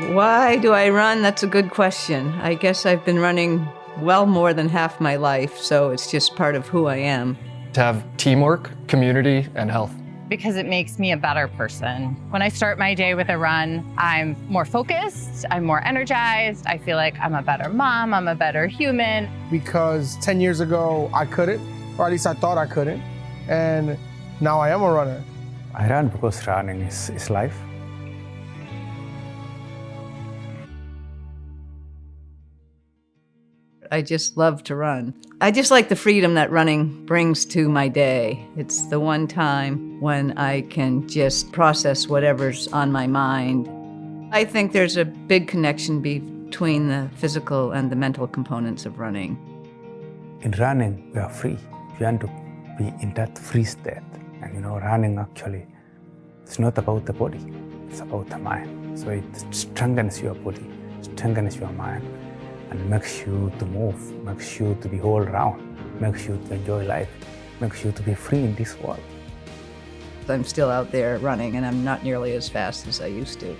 Why do I run? That's a good question. I guess I've been running well more than half my life, so it's just part of who I am. To have teamwork, community, and health. Because it makes me a better person. When I start my day with a run, I'm more focused, I'm more energized, I feel like I'm a better mom, I'm a better human. Because 10 years ago, I couldn't, or at least I thought I couldn't, and now I am a runner. I run because running is life. I just love to run. I just like the freedom that running brings to my day. It's the one time when I can just process whatever's on my mind. I think there's a big connection between the physical and the mental components of running. In running, we are free. We want to be in that free state. And running actually, it's not about the body, it's about the mind. So it strengthens your body, strengthens your mind, and makes you to move, makes you to be all around, makes you to enjoy life, makes you to be free in this world. I'm still out there running, and I'm not nearly as fast as I used to.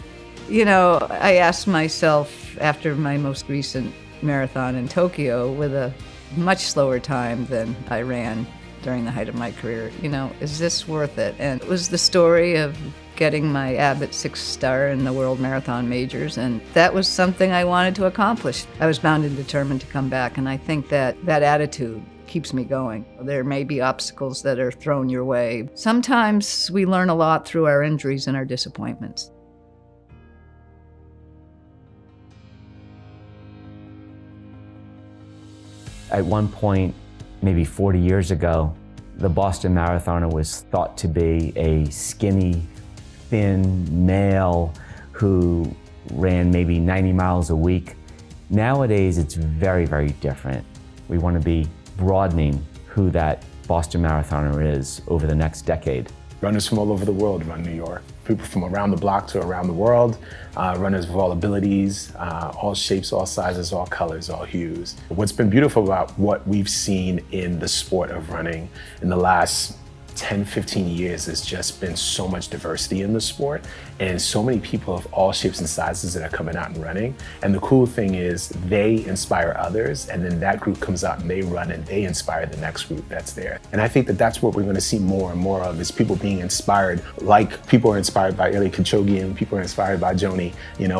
I asked myself after my most recent marathon in Tokyo with a much slower time than I ran during the height of my career, is this worth it? And it was the story of getting my Abbott 6th star in the World Marathon Majors, and that was something I wanted to accomplish. I was bound and determined to come back, and I think that attitude keeps me going. There may be obstacles that are thrown your way. Sometimes we learn a lot through our injuries and our disappointments. At one point, maybe 40 years ago, the Boston Marathoner was thought to be a skinny, thin male who ran maybe 90 miles a week. Nowadays, it's very, very different. We want to be broadening who that Boston Marathoner is over the next decade. Runners from all over the world run New York. People from around the block to around the world, runners of all abilities, all shapes, all sizes, all colors, all hues. What's been beautiful about what we've seen in the sport of running in the last 10, 15 years has just been so much diversity in the sport and so many people of all shapes and sizes that are coming out and running. And the cool thing is they inspire others, and then that group comes out and they run and they inspire the next group that's there. And I think that that's what we're going to see more and more of, is people being inspired, like people are inspired by Eliud Kipchoge and people are inspired by Joni,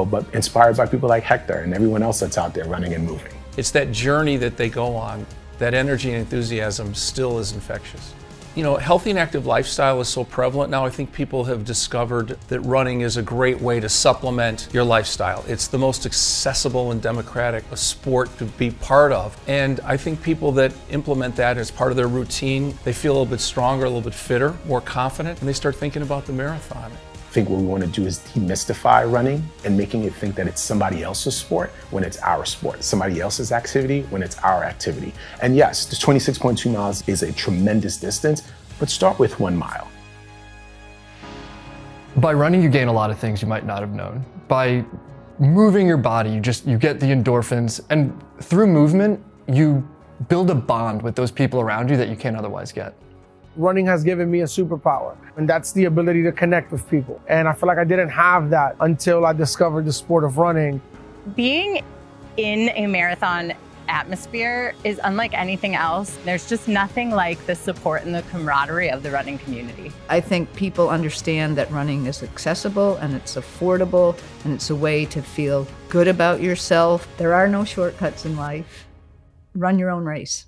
but inspired by people like Hector and everyone else that's out there running and moving. It's that journey that they go on, that energy and enthusiasm still is infectious. Healthy and active lifestyle is so prevalent now. I think people have discovered that running is a great way to supplement your lifestyle. It's the most accessible and democratic sport to be part of. And I think people that implement that as part of their routine, they feel a little bit stronger, a little bit fitter, more confident, and they start thinking about the marathon. I think what we want to do is demystify running and making it think that it's somebody else's sport when it's our sport, somebody else's activity when it's our activity. And yes, the 26.2 miles is a tremendous distance, but start with 1 mile. By running, you gain a lot of things you might not have known. By moving your body, you get the endorphins, and through movement, you build a bond with those people around you that you can't otherwise get. Running has given me a superpower, and that's the ability to connect with people. And I feel like I didn't have that until I discovered the sport of running. Being in a marathon atmosphere is unlike anything else. There's just nothing like the support and the camaraderie of the running community. I think people understand that running is accessible and it's affordable and it's a way to feel good about yourself. There are no shortcuts in life. Run your own race.